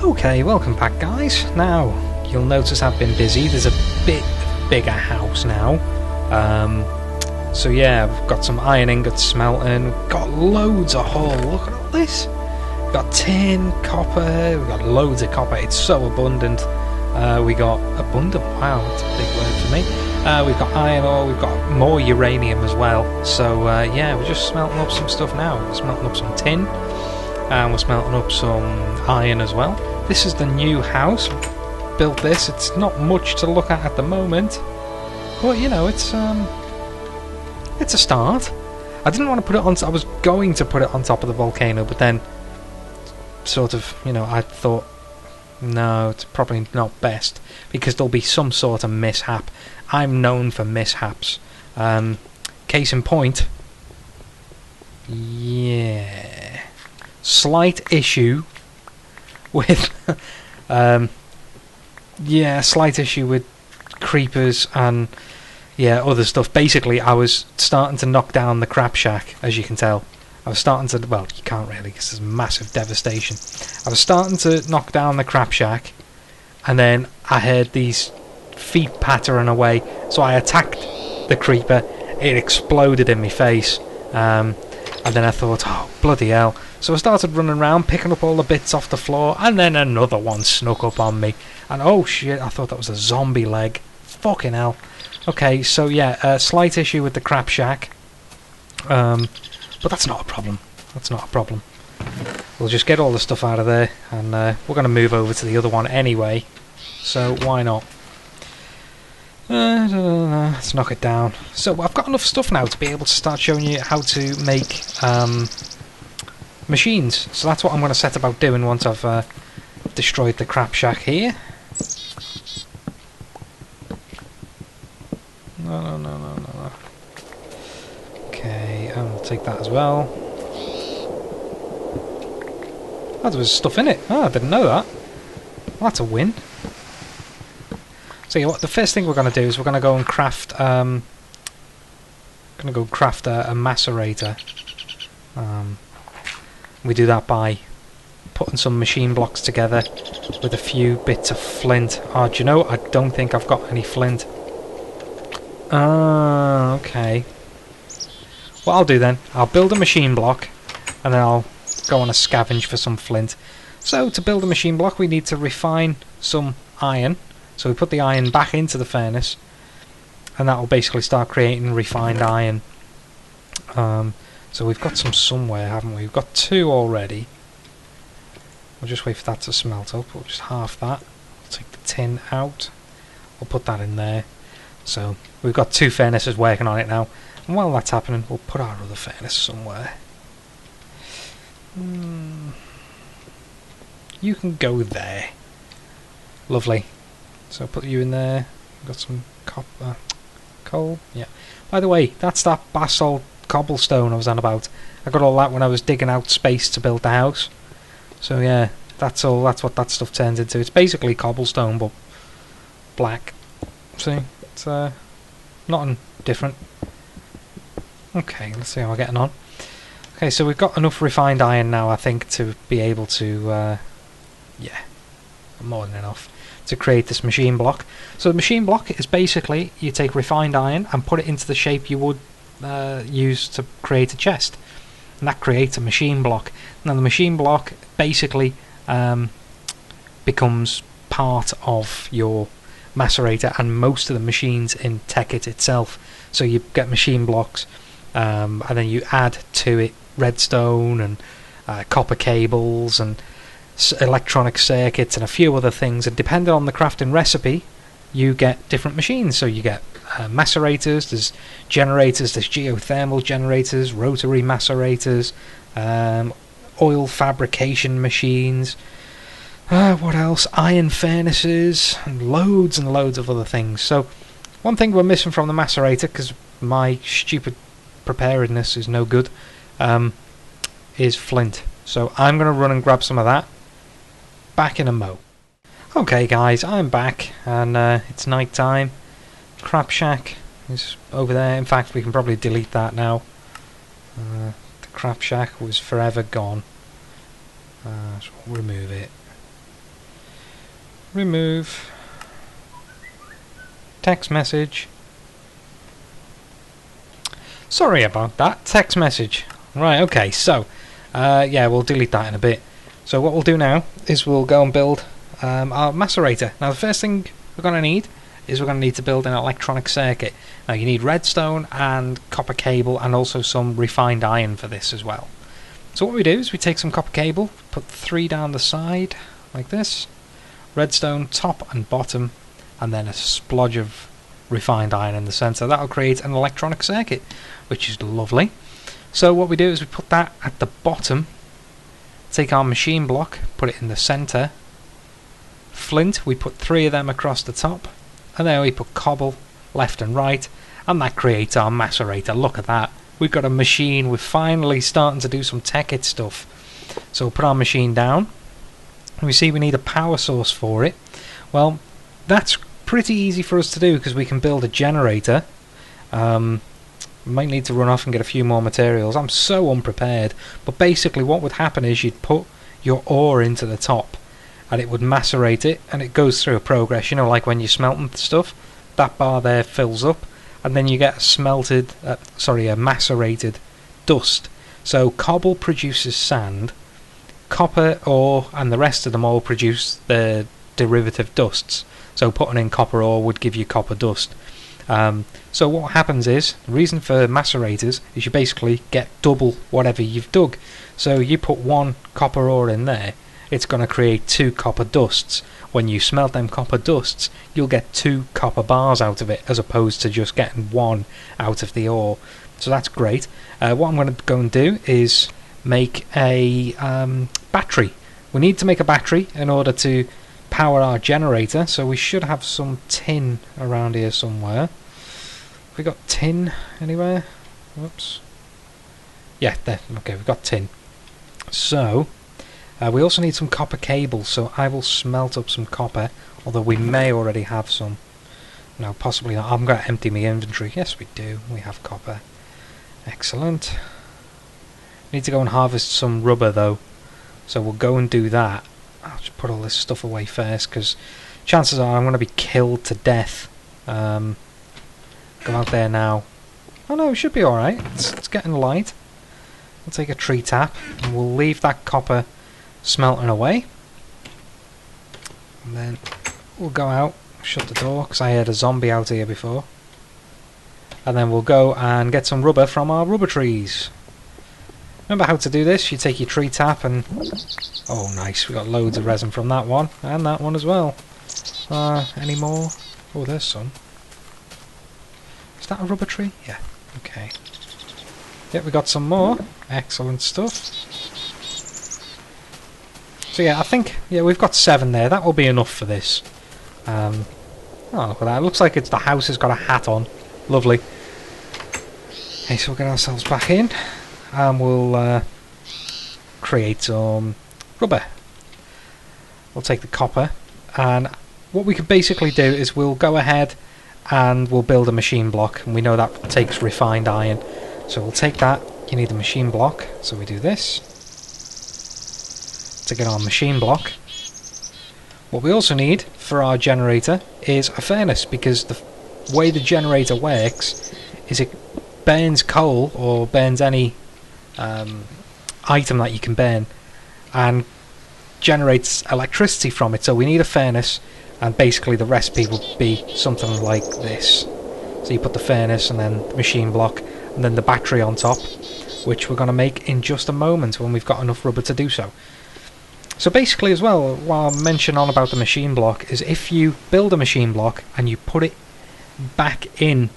Okay, welcome back guys. Now, you'll notice I've been busy. There's a bit bigger house now. So yeah, we've got some iron ingots smelting. We've got loads of haul. Look at all this. We've got tin, copper, we've got loads of copper. It's so abundant. We got abundant, wow, that's a big word for me. We've got iron ore, we've got more uranium as well. So yeah, we're just smelting up some stuff now. We're smelting up some tin. And we're smelting up some iron as well. This is the new house. Built this. It's not much to look at the moment, but you know, it's a start. I didn't want to put it on. I was going to put it on top of the volcano, but then sort of, you know, I thought, no, it's probably not best because there'll be some sort of mishap. I'm known for mishaps. Case in point. Yeah. Slight issue with yeah, slight issue with creepers and yeah, other stuff. Basically, I was starting to knock down the Crapshack, as you can tell. I was starting to, well, you can't really because there's massive devastation. I was starting to knock down the Crapshack, and then I heard these feet pattering away, so I attacked the creeper. It exploded in my face, and then I thought, oh, bloody hell. So I started running around, picking up all the bits off the floor, and then another one snuck up on me. And oh shit, I thought that was a zombie leg. Fucking hell. Okay, so yeah, slight issue with the Crapshack. But that's not a problem. That's not a problem. We'll just get all the stuff out of there, and we're going to move over to the other one anyway. So why not? Let's knock it down. So I've got enough stuff now to be able to start showing you how to make machines. So that's what I'm going to set about doing once I've destroyed the Crapshack here. No. Okay, I'll take that as well. Oh, there was stuff in it. Oh, I didn't know that. Well, that's a win. So yeah, what the first thing we're going to do is we're going to go and craft a macerator. We do that by putting some machine blocks together with a few bits of flint. Oh, do you know, I don't think I've got any flint. Ah, okay. What I'll do then, I'll build a machine block and then I'll go on a scavenge for some flint. So to build a machine block we need to refine some iron. So we put the iron back into the furnace and that will basically start creating refined iron. So we've got some somewhere, haven't we? We've got 2 already. We'll just wait for that to smelt up. We'll just half that. We'll take the tin out. We'll put that in there. So we've got 2 furnaces working on it now. And while that's happening, we'll put our other furnace somewhere. You can go there. Lovely. So put you in there. We've got some copper, coal. Yeah. By the way, that's that basalt cobblestone I was on about. I got all that when I was digging out space to build the house. So yeah, that's all. That's what that stuff turns into. It's basically cobblestone, but black. See, it's nothing different. Okay, let's see how we're getting on. Okay, so we've got enough refined iron now, I think, to be able to, yeah, more than enough to create this machine block. So the machine block is basically you take refined iron and put it into the shape you would use to create a chest, and that creates a machine block. Now the machine block basically becomes part of your macerator and most of the machines in Tekkit itself. So you get machine blocks and then you add to it redstone and copper cables and electronic circuits and a few other things, and depending on the crafting recipe you get different machines. So you get macerators, there's generators, there's geothermal generators, rotary macerators, oil fabrication machines, what else, iron furnaces, and loads of other things. So one thing we're missing from the macerator, because my stupid preparedness is no good, is flint. So I'm going to run and grab some of that. Back in a mo. Okay guys, I'm back and it's night time. Crapshack is over there. In fact, we can probably delete that now. The Crapshack was forever gone. So we'll remove it. remove text message. Sorry about that, text message. Right, okay, so yeah, we'll delete that in a bit. So what we'll do now is we'll go and build our macerator. Now the first thing we're going to need is we're going to need to build an electronic circuit. Now you need redstone and copper cable and also some refined iron for this as well. So what we do is we take some copper cable, put 3 down the side like this, redstone top and bottom, and then a splodge of refined iron in the centre. That'll create an electronic circuit, which is lovely. So what we do is we put that at the bottom, take our machine block, put it in the centre, flint, we put 3 of them across the top, and then we put cobble left and right, and that creates our macerator. Look at that. We've got a machine. We're finally starting to do some Tekkit stuff. So we'll put our machine down. And we see we need a power source for it. Well, that's pretty easy for us to do because we can build a generator. We might need to run off and get a few more materials. I'm so unprepared. But basically what would happen is you'd put your ore into the top and it would macerate it, and it goes through a progress, you know, like when you're smelting stuff. That bar there fills up, and then you get a macerated dust. So cobble produces sand, copper ore and the rest of them all produce the derivative dusts. So putting in copper ore would give you copper dust. So what happens is, the reason for macerators is you basically get double whatever you've dug. So you put 1 copper ore in there, it's going to create 2 copper dusts. When you smelt them copper dusts, you'll get 2 copper bars out of it, as opposed to just getting 1 out of the ore. So that's great. What I'm going to go and do is make a battery. We need to make a battery in order to power our generator, so we should have some tin around here somewhere. Have we got tin anywhere? Whoops. Yeah, there. Okay, we've got tin. So we also need some copper cable, so I will smelt up some copper, although we may already have some. No, possibly not. I'm going to empty my inventory. Yes, we do. We have copper. Excellent. Need to go and harvest some rubber, though, so we'll go and do that. I'll just put all this stuff away first, because chances are I'm going to be killed to death. Go out there now. Oh no, it should be alright. It's getting light. We'll take a tree tap, and we'll leave that copper smelting away. And then we'll go out, shut the door, because I heard a zombie out here before. And then we'll go and get some rubber from our rubber trees. Remember how to do this? You take your tree tap and... oh nice, we got loads of resin from that one, and that one as well. Any more? Oh, there's some. Is that a rubber tree? Yeah, okay. Yep, we got some more. Excellent stuff. So yeah, I think, yeah, we've got 7 there. That will be enough for this. Oh, look at that. It looks like the house has got a hat on. Lovely. Okay, so we'll get ourselves back in. And we'll create some rubber. We'll take the copper. And what we could basically do is we'll go ahead and we'll build a machine block. And we know that takes refined iron. So we'll take that. You need a machine block. So we do this to get our machine block. What we also need for our generator is a furnace, because the way the generator works is it burns coal or burns any item that you can burn and generates electricity from it. So we need a furnace, and basically the recipe would be something like this. So you put the furnace and then the machine block and then the battery on top, which we're going to make in just a moment when we've got enough rubber to do so. So basically as well, what I'll mention on about the machine block is if you build a machine block and you put it back in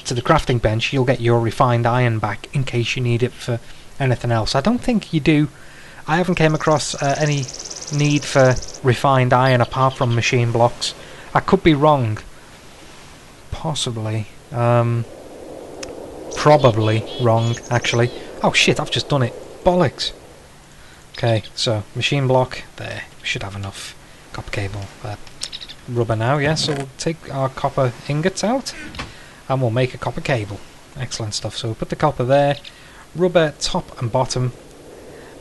to the crafting bench, you'll get your refined iron back in case you need it for anything else. I don't think you do. I haven't came across any need for refined iron apart from machine blocks. I could be wrong. Possibly. Probably wrong, actually. Oh shit, I've just done it. Bollocks. Okay, so machine block, there. We should have enough copper cable. Rubber now, yeah, so we'll take our copper ingots out and we'll make a copper cable. Excellent stuff. So we'll put the copper there, rubber top and bottom,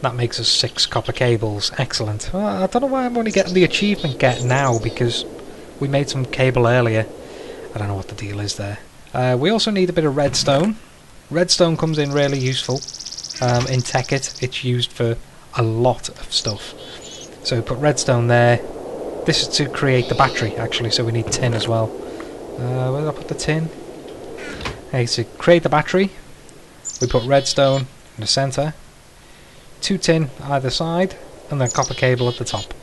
That makes us 6 copper cables. Excellent. Well, I don't know why I'm only getting the achievement get now, because we made some cable earlier. I don't know what the deal is there. We also need a bit of redstone. Redstone comes in really useful. In Tekkit, it's used for a lot of stuff. So we put redstone there. This is to create the battery, actually, so we need tin as well. Where did I put the tin? Okay, to create the battery, we put redstone in the centre, 2 tin either side, and then copper cable at the top.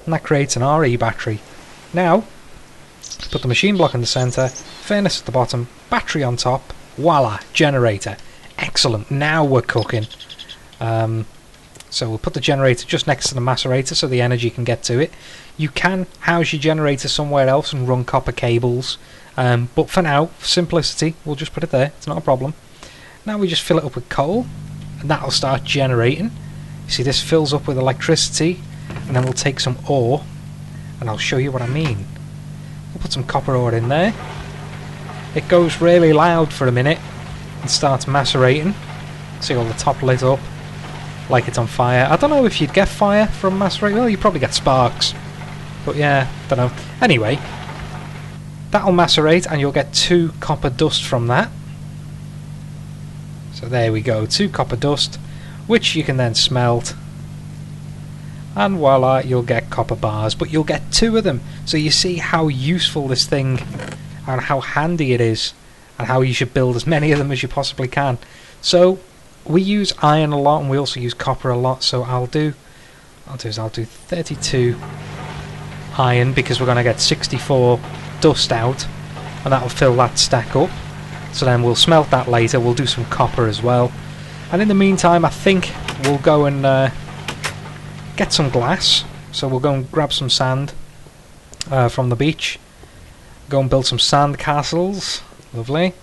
And that creates an RE battery. Now, put the machine block in the centre, furnace at the bottom, battery on top, voila, generator. Excellent, now we're cooking. So we'll put the generator just next to the macerator so the energy can get to it. You can house your generator somewhere else and run copper cables, but for now, for simplicity, we'll just put it there, it's not a problem. Now we just fill it up with coal, and that'll start generating. You see, this fills up with electricity, and then we'll take some ore, and I'll show you what I mean. We'll put some copper ore in there. It goes really loud for a minute, and starts macerating. See all the top lit up, like it's on fire. I don't know if you'd get fire from macerating. Well, you probably get sparks. But yeah, don't know. Anyway, that'll macerate and you'll get 2 copper dust from that. So there we go, 2 copper dust, which you can then smelt. And voila, you'll get copper bars, but you'll get 2 of them. So you see how useful this thing and how handy it is, and how you should build as many of them as you possibly can. So we use iron a lot, and we also use copper a lot. So I'll do 32 iron, because we're going to get 64 dust out, and that'll fill that stack up. So then we'll smelt that later. We'll do some copper as well, and in the meantime I think we'll go and get some glass. So we'll go and grab some sand from the beach, go and build some sand castles. Lovely.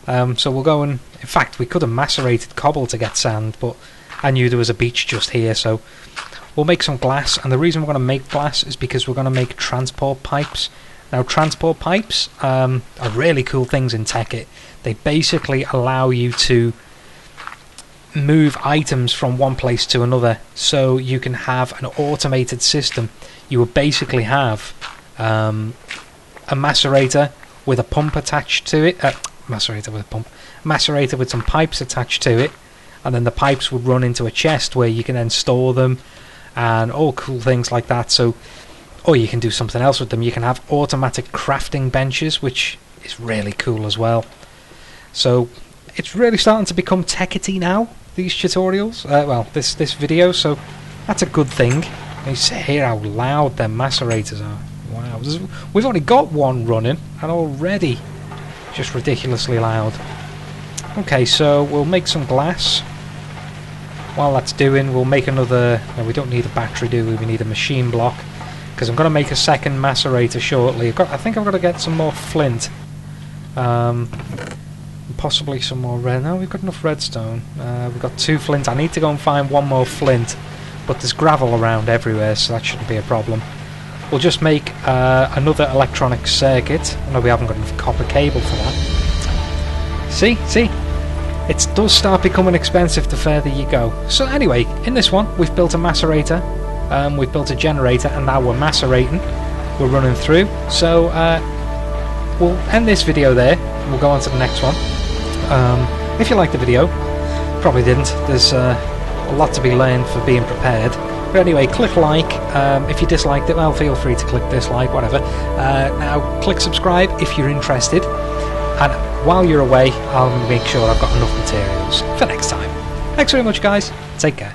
So we'll go and, in fact, we could have macerated cobble to get sand, but I knew there was a beach just here, so we'll make some glass. And the reason we're going to make glass is because we're going to make transport pipes. Now, transport pipes are really cool things in Tekkit. They basically allow you to move items from one place to another, so you can have an automated system. You would basically have a macerator with a pump attached to it. Macerator with some pipes attached to it, and then the pipes would run into a chest where you can then store them, and all cool things like that. So, or you can do something else with them. You can have automatic crafting benches, which is really cool as well. So it's really starting to become Tekkity now, these tutorials. Well, this video, so that's a good thing. You see here how loud their macerators are. Wow, we've only got one running, and already just ridiculously loud. Okay, so we'll make some glass. While that's doing, we'll make another. No, we don't need a battery, do we? We need a machine block, because I'm going to make a second macerator shortly. I think I've got to get some more flint. Possibly some more red. No, we've got enough redstone. We've got 2 flint. I need to go and find 1 more flint, but there's gravel around everywhere, so that shouldn't be a problem. We'll just make another electronic circuit. No, we haven't got enough copper cable for that. See? It does start becoming expensive the further you go. So anyway, in this one, we've built a macerator, we've built a generator, and now we're macerating. We're running through. So we'll end this video there, and we'll go on to the next one. If you liked the video, probably didn't. There's a lot to be learned for being prepared. But anyway, click like. If you disliked it, well, feel free to click dislike, whatever. Now, click subscribe if you're interested. And while you're away, I'll make sure I've got enough materials for next time. Thanks very much, guys. Take care.